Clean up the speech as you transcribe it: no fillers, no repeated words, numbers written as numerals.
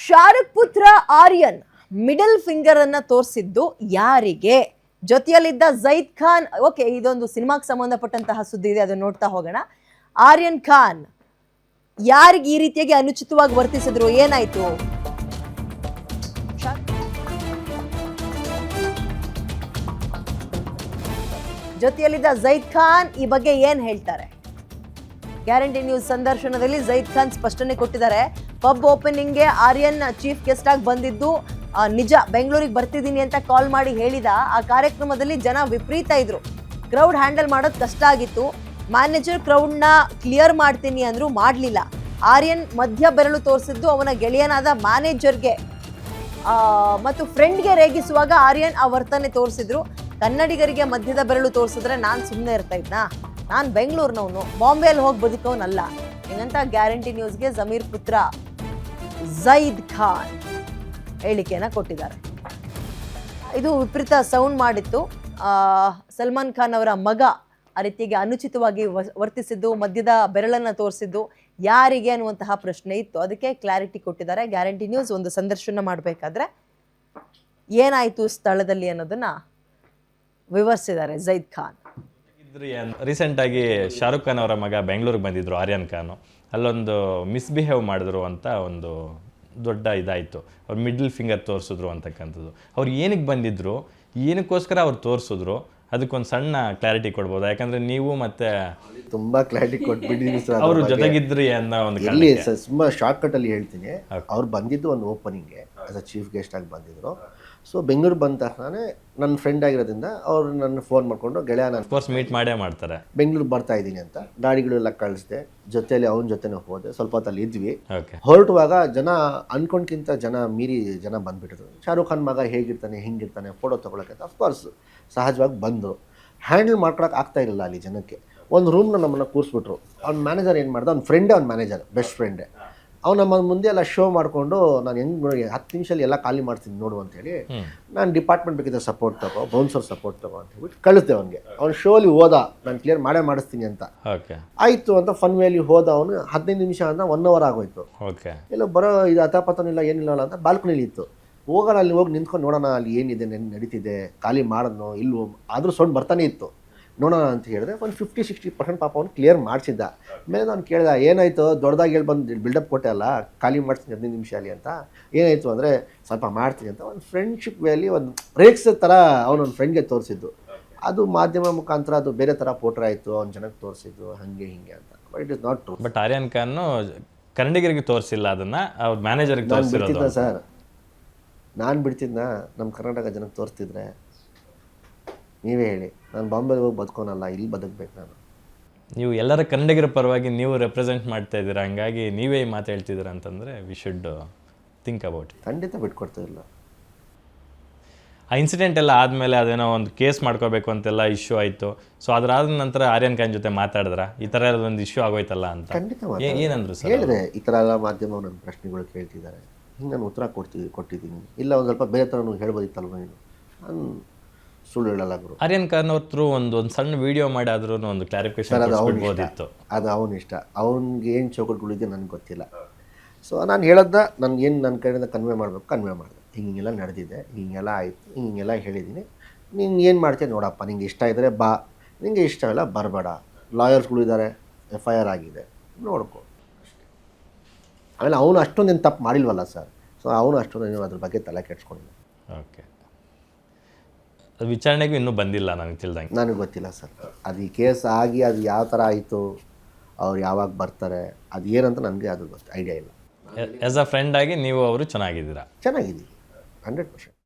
ಶಾರುಖ್ ಪುತ್ರ Aryan middle finger ಅನ್ನ ತೋರಿಸಿದ್ದು ಯಾರಿಗೆ? ಜೊತೆಯಲ್ಲಿದ್ದ ಜೈದ್ ಖಾನ್. ಓಕೆ, ಇದೊಂದು ಸಿನಿಮಾಗೆ ಸಂಬಂಧಪಟ್ಟಂತಹ ಸುದ್ದಿ ಇದೆ, ಅದನ್ನ ನೋಡ್ತಾ ಹೋಗೋಣ. ಆರ್ಯನ್ ಖಾನ್ ಯಾರಿಗೆ ಈ ರೀತಿಯಾಗಿ ಅನುಚಿತವಾಗಿ ವರ್ತಿಸಿದ್ರು, ಏನಾಯ್ತು? ಜೊತೆಯಲ್ಲಿದ್ದ ಜೈದ್ ಖಾನ್ ಈ ಬಗ್ಗೆ ಏನ್ ಹೇಳ್ತಾರೆ? ಗ್ಯಾರಂಟಿ ನ್ಯೂಸ್ ಸಂದರ್ಶನದಲ್ಲಿ ಜೈದ್ ಖಾನ್ ಸ್ಪಷ್ಟನೆ ಕೊಟ್ಟಿದ್ದಾರೆ. ಪಬ್ ಓಪನಿಂಗ್ಗೆ ಆರ್ಯನ್ ಚೀಫ್ ಗೆಸ್ಟ್ ಆಗಿ ಬಂದಿದ್ದು ನಿಜ, ಬೆಂಗಳೂರಿಗೆ ಬರ್ತಿದ್ದೀನಿ ಅಂತ ಕಾಲ್ ಮಾಡಿ ಹೇಳಿದ. ಆ ಕಾರ್ಯಕ್ರಮದಲ್ಲಿ ಜನ ವಿಪರೀತ ಇದ್ರು, ಕ್ರೌಡ್ ಹ್ಯಾಂಡಲ್ ಮಾಡೋದು ಕಷ್ಟ ಆಗಿತ್ತು. ಮ್ಯಾನೇಜರ್ ಕ್ರೌಡ್ನ ಕ್ಲಿಯರ್ ಮಾಡ್ತೀನಿ ಅಂದ್ರು, ಮಾಡಲಿಲ್ಲ. ಆರ್ಯನ್ ಮಧ್ಯ ಬೆರಳು ತೋರಿಸಿದ್ದು ಅವನ ಗೆಳೆಯನಾದ ಮ್ಯಾನೇಜರ್ಗೆ ಮತ್ತು ಫ್ರೆಂಡ್ಗೆ ರೇಗಿಸುವಾಗ ಆರ್ಯನ್ ಆ ವರ್ತನೆ ತೋರಿಸಿದ್ರು. ಕನ್ನಡಿಗರಿಗೆ ಮಧ್ಯದ ಬೆರಳು ತೋರಿಸಿದ್ರೆ ನಾನು ಸುಮ್ಮನೆ ಇರ್ತಾ ಇದ್ನಾ? ನಾನು ಬೆಂಗಳೂರಿನವನು, ಬಾಂಬೆಯಲ್ಲಿ ಹೋಗಿ ಬದುಕೋನಲ್ಲ ಹಿಂಗಂತ ಗ್ಯಾರಂಟಿ ನ್ಯೂಸ್ಗೆ ಜಮೀರ್ ಪುತ್ರ ಜೈದ್ ಖಾನ್ ಹೇಳಿಕೆಯನ್ನು ಕೊಟ್ಟಿದ್ದಾರೆ. ಇದು ವಿಪರೀತ ಸೌಂಡ್ ಮಾಡಿತ್ತು. ಸಲ್ಮಾನ್ ಖಾನ್ ಅವರ ಮಗ ಆ ರೀತಿಗೆ ಅನುಚಿತವಾಗಿ ವರ್ತಿಸಿದ್ದು, ಮಧ್ಯದ ಬೆರಳನ್ನು ತೋರಿಸಿದ್ದು ಯಾರಿಗೆ ಅನ್ನುವಂತಹ ಪ್ರಶ್ನೆ ಇತ್ತು. ಅದಕ್ಕೆ ಕ್ಲಾರಿಟಿ ಕೊಟ್ಟಿದ್ದಾರೆ. ಗ್ಯಾರಂಟಿ ನ್ಯೂಸ್ ಒಂದು ಸಂದರ್ಶನ ಮಾಡಬೇಕಾದ್ರೆ ಏನಾಯಿತು ಸ್ಥಳದಲ್ಲಿ ಅನ್ನೋದನ್ನ ವಿವರಿಸಿದ್ದಾರೆ ಜೈದ್ ಖಾನ್. ರೀಸೆಂಟ್ ಆಗಿ ಶಾರುಖ್ ಖಾನ್ ಅವರ ಮಗ ಬೆಂಗಳೂರಿಗೆ ಬಂದಿದ್ರು, ಆರ್ಯನ್ ಖಾನ್. ಅಲ್ಲೊಂದು ಮಿಸ್ಬಿಹೇವ್ ಮಾಡಿದ್ರು ಅಂತ ಒಂದು ದೊಡ್ಡ ಇದಾಯಿತು. ಅವ್ರು ಮಿಡ್ಲ್ ಫಿಂಗರ್ ತೋರಿಸಿದ್ರು ಅಂತಕ್ಕಂಥದ್ದು. ಅವ್ರು ಏನಕ್ಕೆ ಬಂದಿದ್ರು, ಏನಕ್ಕೋಸ್ಕರ ಅವ್ರು ತೋರಿಸಿದ್ರು, ಅದಕ್ಕೊಂದು ಸಣ್ಣ ಕ್ಲಾರಿಟಿ ಕೊಡ್ಬೋದು. ಯಾಕಂದ್ರೆ ನೀವು ಮತ್ತೆ ತುಂಬಾ ಕ್ಲಾರಿಟಿ ಕೊಟ್ಬಿಟ್ಟಿದ್ದೀನಿ ಸರ್. ಅವರು ಜೊತೆಗಿದ್ರಿ ಅನ್ನೋ ಒಂದು ಇಲ್ಲಿ ಸರ್ ತುಂಬಾ ಶಾರ್ಟ್ ಕಟ್ ಅಲ್ಲಿ ಹೇಳ್ತೀನಿ. ಅವ್ರು ಬಂದಿದ್ದು ಒಂದು ಓಪನಿಂಗ್ಗೆ ಆಸ್ ಅ ಚೀಫ್ ಗೆಸ್ಟ್ ಆಗಿ ಬಂದಿದ್ರು. ಸೊ ಬೆಂಗಳೂರು ಬಂದ ತಕ್ಷಣ ನನ್ನ ಫ್ರೆಂಡ್ ಆಗಿರೋದ್ರಿಂದ ಅವ್ರು ನನ್ನ ಫೋನ್ ಮಾಡಿಕೊಂಡು, ಗೆಳೆಯ ನಾನು ಮೀಟ್ ಮಾಡೇ ಮಾಡ್ತಾರೆ, ಬೆಂಗಳೂರು ಬರ್ತಾ ಇದ್ದೀನಿ ಅಂತ ಗಾಡಿಗಳೆಲ್ಲ ಕಳಿಸಿದೆ. ಜೊತೆಯಲ್ಲಿ ಅವನ ಜೊತೆನೇ ಹೋದೆ. ಸ್ವಲ್ಪ ಹೊತ್ತಲ್ಲಿ ಇದ್ವಿ. ಹೊರಟುವಾಗ ಜನ ಅನ್ಕೊಂಡ್ಕಿಂತ ಜನ ಮೀರಿ ಜನ ಬಂದ್ಬಿಟ್ಟಿದ್ರು. ಶಾರುಖ್ ಖಾನ್ ಮಗ ಹೇಗಿರ್ತಾನೆ, ಹಿಂಗಿರ್ತಾನೆ, ಫೋಟೋ ತೊಗೊಳಕ್ಕೆ ಅಂತ ಅಫ್ಕೋರ್ಸ್ ಸಹಜವಾಗಿ ಬಂದು ಹ್ಯಾಂಡಲ್ ಮಾಡ್ಕೊಳಕ್ಕೆ ಆಗ್ತಾ ಇರಲಿಲ್ಲ ಅಲ್ಲಿ ಜನಕ್ಕೆ. ಒಂದು ರೂಮ್ನ ನಮ್ಮನ್ನು ಕೂರಿಸ್ಬಿಟ್ರು. ಅವ್ನ ಮ್ಯಾನೇಜರ್ ಏನು ಮಾಡ್ದೆ, ಅವ್ನ ಫ್ರೆಂಡೇ, ಅವ್ನ ಮ್ಯಾನೇಜರ್ ಬೆಸ್ಟ್ ಫ್ರೆಂಡೇ. ಅವ್ನು ನಮ್ಮ ಮುಂದೆ ಎಲ್ಲ ಶೋ ಮಾಡಿಕೊಂಡು, ನಾನು ಹೆಂಗೆ ನೋಡಿ 10 ನಿಮಿಷದಲ್ಲಿ ಎಲ್ಲ ಖಾಲಿ ಮಾಡ್ತೀನಿ ನೋಡು ಅಂತೇಳಿ, ನಾನು ಡಿಪಾರ್ಟ್ಮೆಂಟ್ ಬೇಕಿದ್ದ ಸಪೋರ್ಟ್ ತಗೋ, ಬೌನ್ಸರ್ ಸಪೋರ್ಟ್ ತಗೋ ಅಂತ ಹೇಳ್ಬಿಟ್ಟು ಕಳಿಸ್ದೆ ಅವ್ನಿಗೆ. ಅವ್ನು ಶೋಲಿ ಹೋದ, ನಾನು ಕ್ಲಿಯರ್ ಮಾಡಿಸ್ತೀನಿ ಅಂತ. ಆಯಿತು ಅಂತ ಫನ್ ವೇಲಿ ಹೋದ. ಅವನು 15 ನಿಮಿಷ ಅಂತ 1 hour ಆಗೋಯ್ತು. ಎಲ್ಲ ಬರೋ ಇದು ಅತಾಪತನಿಲ್ಲ ಏನಿಲ್ಲ ಅಂತ ಬಾಲ್ಕನಿಲಿ ಇತ್ತು. ಹೋಗೋಣ ಅಲ್ಲಿ ಹೋಗಿ ನಿಂತ್ಕೊಂಡು ನೋಡೋಣ ಅಲ್ಲಿ ಏನಿದೆ, ನಡೀತಿದೆ, ಖಾಲಿ ಮಾಡೋಣ ಇಲ್ವೋ, ಆದರೂ ಸೌಂಡ್ ಬರ್ತಾನೆ ಇತ್ತು, ನೋಡೋಣ ಅಂತ ಹೇಳಿದ್ರೆ ಒಂದು 50-60% ಪಾಪ ಅವ್ನು ಕ್ಲಿಯರ್ ಮಾಡಿಸಿದ್ದ. ಮೇಲೆ ನಾನು ಕೇಳಿದೆ, ಏನಾಯಿತು, ದೊಡ್ಡದಾಗಿ ಹೇಳಿ ಬಂದು ಬಿಲ್ಡಪ್ ಕೊಟ್ಟೆ ಅಲ್ಲ, ಖಾಲಿ ಮಾಡ್ತೀನಿ 15 ನಿಮಿಷ ಅಲ್ಲಿ ಅಂತ. ಏನಾಯಿತು ಅಂದರೆ ಸ್ವಲ್ಪ ಮಾಡ್ತೀನಿ ಅಂತ ಒಂದು ಫ್ರೆಂಡ್ಶಿಪ್ ವೇಲಿ ಒಂದು ರೇಕ್ಸ್ ಥರ ಅವನೊಂದು ಫ್ರೆಂಡ್ಗೆ ತೋರಿಸಿದ್ದು. ಅದು ಮಾಧ್ಯಮ ಮುಖಾಂತರ ಅದು ಬೇರೆ ಥರ ಪೋಟ್ರ್ ಆಯಿತು, ಅವ್ನ ಜನಕ್ಕೆ ತೋರಿಸಿದ್ದು ಹಂಗೆ ಹಿಂಗೆ ಅಂತ. But it is not true. But Aryan Khan ಕನ್ನಡಿಗರಿಗೆ ತೋರಿಸಿಲ್ಲ, ಅದನ್ನು ಅವ್ರ ಮ್ಯಾನೇಜರ್ಗೆ ಬಿಡ್ತಿದ್ದ ಸರ್. ನಾನು ಬಿಡ್ತಿದ್ನ ನಮ್ಮ ಕರ್ನಾಟಕ ಜನಕ್ಕೆ ತೋರಿಸ್ತಿದ್ರೆ? ನೀವೇ ಹೇಳಿ. ನಾನು ಬಾಂಬೆಗೆ ಹೋಗಿ ಬದುಕೋನಲ್ಲ, ಇಲ್ಲಿ ಬದುಕಬೇಕು ನಾನು. ನೀವು ಎಲ್ಲರ ಕನ್ನಡಿಗರ ಪರವಾಗಿ ನೀವು ರೆಪ್ರೆಸೆಂಟ್ ಮಾಡ್ತಾ ಇದ್ದೀರಾ, ಹಂಗಾಗಿ ನೀವೇ ಈ ಮಾತು ಹೇಳ್ತಿದ್ದೀರಾ ಅಂತಂದರೆ ವಿ ಶುಡ್ ಥಿಂಕ್ ಅಬೌಟ್. ಖಂಡಿತ ಬಿಟ್ಕೊಡ್ತಿರಲಿಲ್ಲ. ಆ ಇನ್ಸಿಡೆಂಟ್ ಎಲ್ಲ ಆದಮೇಲೆ ಅದೇನೋ ಒಂದು ಕೇಸ್ ಮಾಡ್ಕೋಬೇಕು ಅಂತೆಲ್ಲ ಇಶ್ಯೂ ಆಯಿತು. ಸೊ ಅದಾದ ನಂತರ ಆರ್ಯನ್ ಖಾನ್ ಜೊತೆ ಮಾತಾಡಿದ್ರ ಈ ಥರ ಒಂದು ಇಶ್ಯೂ ಆಗೋಯ್ತಲ್ಲ ಅಂತ? ಖಂಡಿತ ಏನಂದ್ರು ಸರ್? ಹೇಳಿದೆ, ಈ ಥರ ಎಲ್ಲ ಮಾಧ್ಯಮ ನನ್ನ ಪ್ರಶ್ನೆಗಳು ಕೇಳ್ತಿದ್ದಾರೆ, ಹಿಂಗೆ ನಾನು ಉತ್ತರ ಕೊಟ್ಟಿದ್ದೀನಿ. ಇಲ್ಲ ಒಂದು ಸ್ವಲ್ಪ ಬೇರೆ ಥರ ಹೇಳ್ಬೋದಿತ್ತಲ್ವ ನೀನು, ನಾನು ಸುಳ್ಳು ಹೇಳಲ್ಲ ಗುರು. ಆರ್ಯನ್ ಖಾನ್ ಅವ್ರ ಥ್ರೂ ಒಂದು ಸಣ್ಣ ವಿಡಿಯೋ ಮಾಡಿ ಆದ್ರೂ ಒಂದು ಕ್ಲಾರಿಫಿಕೇಶನ್ ಕೊಡ್ಬೋದಿತ್ತು. ಅದು ಅವನ ಇಷ್ಟ, ಅವ್ನಿಗೆ ಏನು ಚೌಕಟ್ಟುಗಳಿದೆ ನನಗೆ ಗೊತ್ತಿಲ್ಲ. ಸೊ ನಾನು ಹೇಳೋದನ್ನ ನನಗೆ ಏನು ನನ್ನ ಕಡೆಯಿಂದ ಕನ್ವೆ ಮಾಡಬೇಕು ಕನ್ವೆ ಮಾಡಿದೆ. ಹಿಂಗೆಲ್ಲ ನಡೆದಿದೆ, ಹಿಂಗೆಲ್ಲ ಆಯಿತು, ಹಿಂಗೆಲ್ಲ ಹೇಳಿದ್ದೀನಿ, ನೀನು ಏನು ಮಾಡ್ತೀಯ ನೋಡಪ್ಪ, ನಿಂಗೆ ಇಷ್ಟ ಇದ್ದರೆ ಬಾ, ನಿಂಗೆ ಇಷ್ಟ ಇಲ್ಲ ಬರಬೇಡ. ಲಾಯರ್ಸ್ಗಳಿದ್ದಾರೆ, FIR ಆಗಿದೆ, ನೋಡ್ಕೊ. ಆಮೇಲೆ ಅವನು ಅಷ್ಟೊಂದೇನು ತಪ್ಪು ಮಾಡಿಲ್ವಲ್ಲ ಸರ್. ಸೊ ಅವನು ಅಷ್ಟೊಂದು ಅದ್ರ ಬಗ್ಗೆ ತಲೆ ಕೆಡ್ಸ್ಕೊಂಡಿಲ್ಲ. ಓಕೆ, ಅದು ವಿಚಾರಣೆಗೂ ಇನ್ನೂ ಬಂದಿಲ್ಲ ನನಗೆ ತಿಳಿದಂಗೆ. ನನಗೆ ಗೊತ್ತಿಲ್ಲ ಸರ್. ಅದು ಈ ಕೇಸ್ ಆಗಿ ಅದು ಯಾವ ಥರ ಆಯಿತು, ಅವ್ರು ಯಾವಾಗ ಬರ್ತಾರೆ, ಅದು ಏನಂತ ನನಗೆ ಅದು ಐಡಿಯಾ ಇಲ್ಲ. ಆ್ಯಸ್ ಅ ಫ್ರೆಂಡ್ ಆಗಿ ನೀವು ಅವರು ಚೆನ್ನಾಗಿದ್ದೀರಾ? ಚೆನ್ನಾಗಿದ್ದೀವಿ 100%.